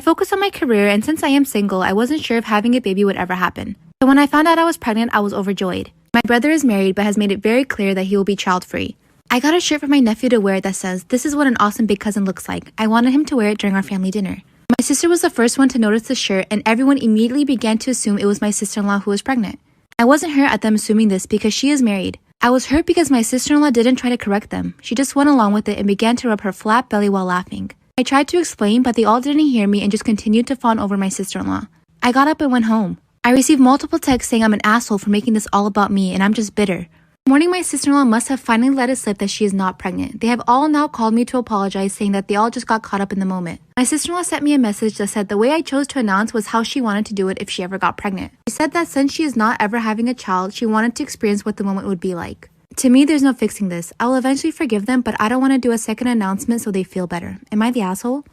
focused on my career, and since I am single, I wasn't sure if having a baby would ever happen. So when I found out I was pregnant, I was overjoyed. My brother is married but has made it very clear that he will be child-free. I got a shirt for my nephew to wear that says, "This is what an awesome big cousin looks like." I wanted him to wear it during our family dinner. My sister was the first one to notice the shirt, and everyone immediately began to assume it was my sister-in-law who was pregnant. I wasn't hurt at them assuming this because she is married. I was hurt because my sister-in-law didn't try to correct them. She just went along with it and began to rub her flat belly while laughing. I tried to explain, but they all didn't hear me and just continued to fawn over my sister-in-law. I got up and went home. I received multiple texts saying I'm an asshole for making this all about me and I'm just bitter. Morning, my sister-in-law must have finally let it slip that she is not pregnant. They have all now called me to apologize, saying that they all just got caught up in the moment. My sister-in-law sent me a message that said the way I chose to announce was how she wanted to do it if she ever got pregnant. She said that since she is not ever having a child, she wanted to experience what the moment would be like. To me, there's no fixing this. I will eventually forgive them, but I don't want to do a second announcement so they feel better. Am I the asshole?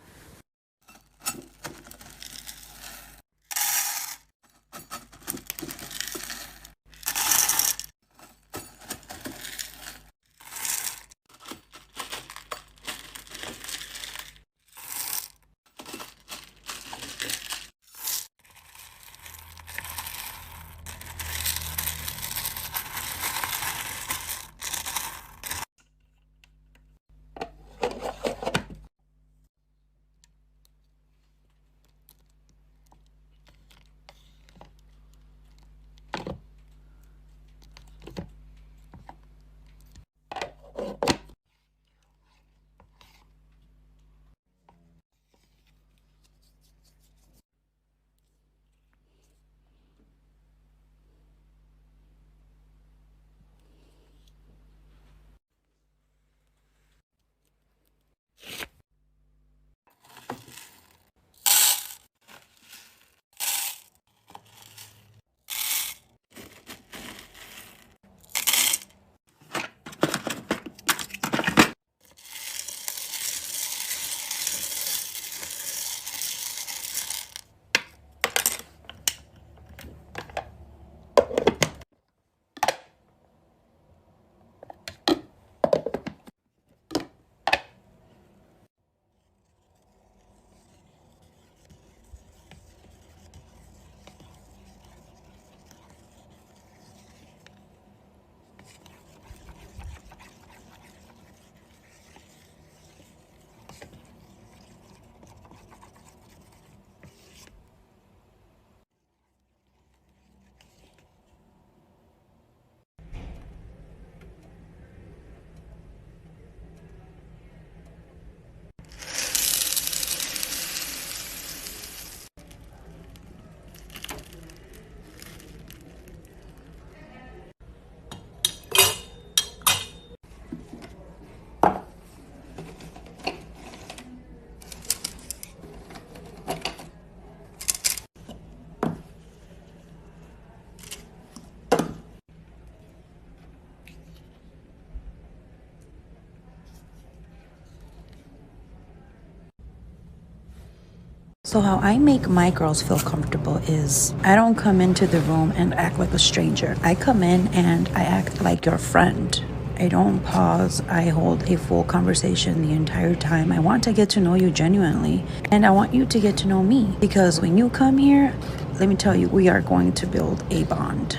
So how I make my girls feel comfortable is I don't come into the room and act like a stranger. I come in and I act like your friend. I don't pause. I hold a full conversation the entire time. I want to get to know you genuinely, and I want you to get to know me, because when you come here, let me tell you, we are going to build a bond.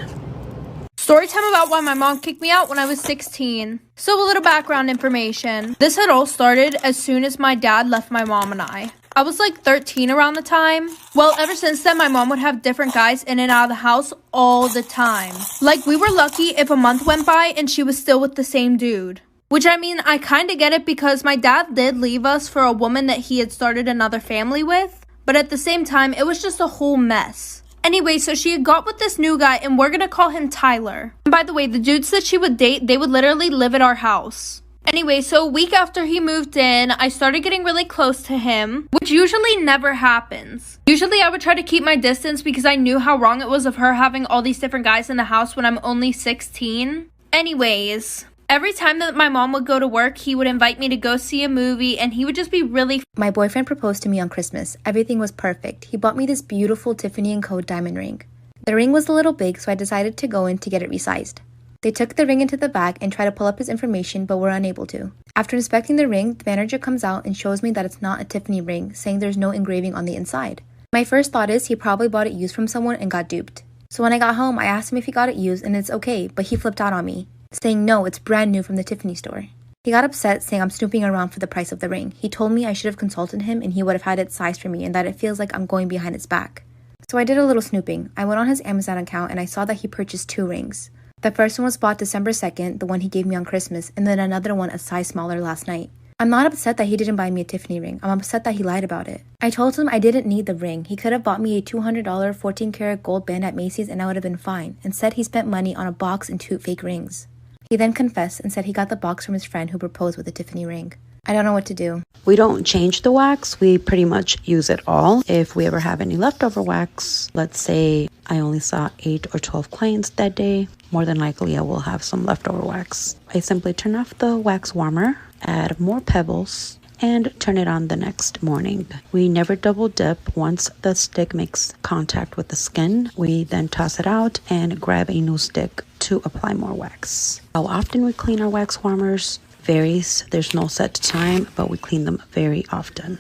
Story time about why my mom kicked me out when I was 16. So a little background information. This had all started as soon as my dad left my mom and I. I was like 13 around the time. Well, ever since then, my mom would have different guys in and out of the house all the time. Like, we were lucky if a month went by and she was still with the same dude. Which, I mean, I kind of get it because my dad did leave us for a woman that he had started another family with. But at the same time, it was just a whole mess. Anyway, so she had got with this new guy, and we're gonna call him Tyler. And by the way, the dudes that she would date, they would literally live at our house. Anyway, so a week after he moved in, I started getting really close to him, which usually never happens. Usually I would try to keep my distance because I knew how wrong it was of her having all these different guys in the house when I'm only 16. Anyways, every time that my mom would go to work, he would invite me to go see a movie, and he would just be really... My boyfriend proposed to me on Christmas. Everything was perfect. He bought me this beautiful Tiffany & Co. diamond ring. The ring was a little big, so I decided to go in to get it resized. They took the ring into the back and tried to pull up his information, but were unable to. After inspecting the ring, the manager comes out and shows me that it's not a Tiffany ring, saying there's no engraving on the inside. My first thought is he probably bought it used from someone and got duped. So when I got home, I asked him if he got it used and it's okay, but he flipped out on me, saying no, it's brand new from the Tiffany store. He got upset, saying I'm snooping around for the price of the ring. He told me I should have consulted him and he would have had it sized for me and that it feels like I'm going behind his back. So I did a little snooping. I went on his Amazon account and I saw that he purchased 2 rings. The first one was bought December 2nd, the one he gave me on Christmas, and then another one a size smaller last night. I'm not upset that he didn't buy me a Tiffany ring. I'm upset that he lied about it. I told him I didn't need the ring. He could have bought me a $200 14 karat gold band at Macy's and I would have been fine. Instead, he spent money on a box and 2 fake rings. He then confessed and said he got the box from his friend who proposed with a Tiffany ring. I don't know what to do. We don't change the wax. We pretty much use it all. If we ever have any leftover wax, let's say I only saw 8 or 12 clients that day, more than likely I will have some leftover wax. I simply turn off the wax warmer, add more pebbles, and turn it on the next morning. We never double dip. Once the stick makes contact with the skin, we then toss it out and grab a new stick to apply more wax. How often we clean our wax warmers varies. There's no set time, but we clean them very often.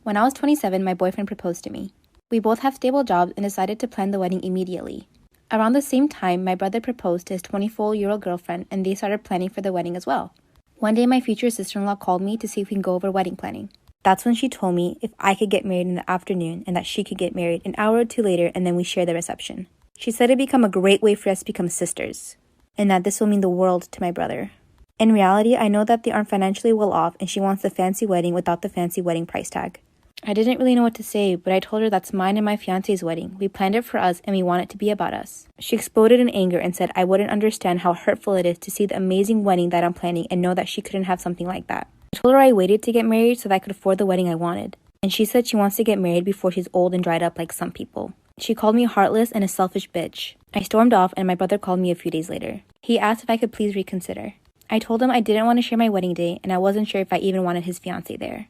When I was 27, my boyfriend proposed to me. We both have stable jobs and decided to plan the wedding immediately. Around the same time, my brother proposed to his 24-year-old girlfriend and they started planning for the wedding as well. One day, my future sister-in-law called me to see if we can go over wedding planning. That's when she told me if I could get married in the afternoon and that she could get married an hour or 2 later and then we share the reception. She said it'd become a great way for us to become sisters and that this will mean the world to my brother. In reality, I know that they aren't financially well off and she wants the fancy wedding without the fancy wedding price tag. I didn't really know what to say, but I told her that's mine and my fiancé's wedding. We planned it for us and we want it to be about us. She exploded in anger and said I wouldn't understand how hurtful it is to see the amazing wedding that I'm planning and know that she couldn't have something like that. I told her I waited to get married so that I could afford the wedding I wanted. And she said she wants to get married before she's old and dried up like some people. She called me heartless and a selfish bitch. I stormed off and my brother called me a few days later. He asked if I could please reconsider. I told him I didn't want to share my wedding day and I wasn't sure if I even wanted his fiancé there.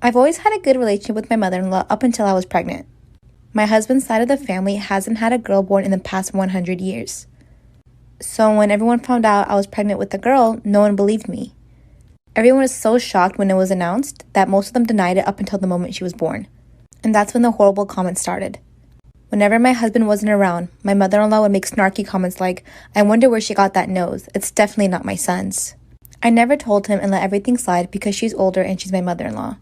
I've always had a good relationship with my mother-in-law up until I was pregnant. My husband's side of the family hasn't had a girl born in the past 100 years. So when everyone found out I was pregnant with a girl, no one believed me. Everyone was so shocked when it was announced that most of them denied it up until the moment she was born. And that's when the horrible comments started. Whenever my husband wasn't around, my mother-in-law would make snarky comments like, "I wonder where she got that nose. It's definitely not my son's." I never told him and let everything slide because she's older and she's my mother-in-law.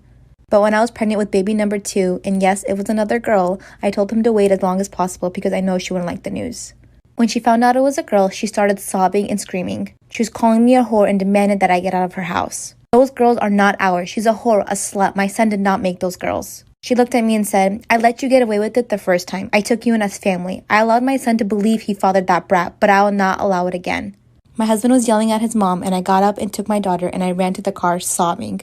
But when I was pregnant with baby number 2, and yes, it was another girl, I told him to wait as long as possible because I know she wouldn't like the news. When she found out it was a girl, she started sobbing and screaming. She was calling me a whore and demanded that I get out of her house. "Those girls are not ours. She's a whore, a slut. My son did not make those girls." She looked at me and said, "I let you get away with it the first time. I took you in as family. I allowed my son to believe he fathered that brat, but I will not allow it again." My husband was yelling at his mom, and I got up and took my daughter and I ran to the car sobbing.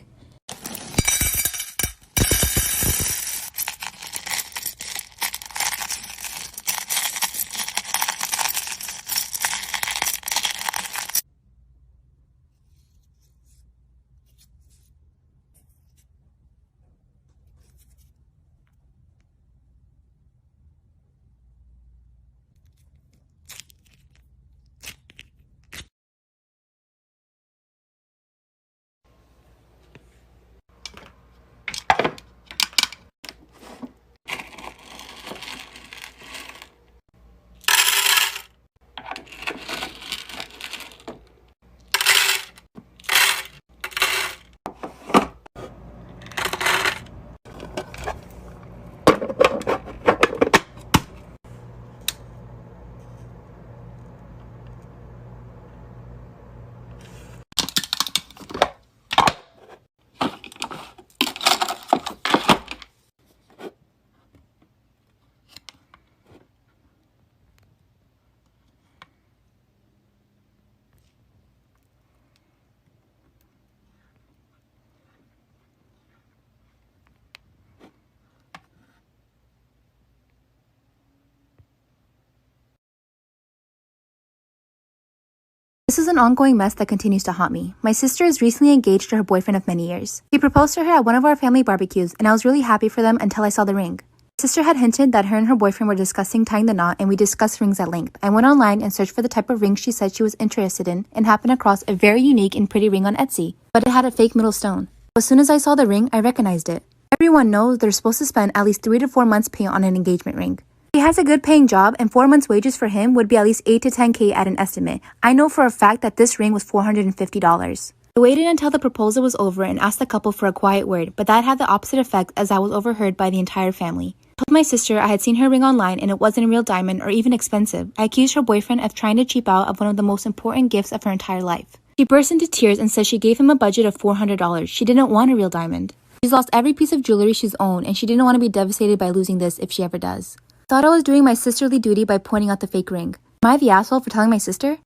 This is an ongoing mess that continues to haunt me. My sister is recently engaged to her boyfriend of many years. He proposed to her at one of our family barbecues, and I was really happy for them until I saw the ring. My sister had hinted that her and her boyfriend were discussing tying the knot, and we discussed rings at length. I went online and searched for the type of ring she said she was interested in and happened across a very unique and pretty ring on Etsy, but it had a fake middle stone. As soon as I saw the ring, I recognized it. Everyone knows they're supposed to spend at least 3 to 4 months pay on an engagement ring. He has a good paying job, and 4 months wages for him would be at least 8 to 10K at an estimate. I know for a fact that this ring was $450. I waited until the proposal was over and asked the couple for a quiet word, but that had the opposite effect as I was overheard by the entire family. I told my sister I had seen her ring online and it wasn't a real diamond or even expensive. I accused her boyfriend of trying to cheap out of one of the most important gifts of her entire life. She burst into tears and said she gave him a budget of $400. She didn't want a real diamond. She's lost every piece of jewelry she's owned, and she didn't want to be devastated by losing this if she ever does. Thought I was doing my sisterly duty by pointing out the fake ring. Am I the asshole for telling my sister?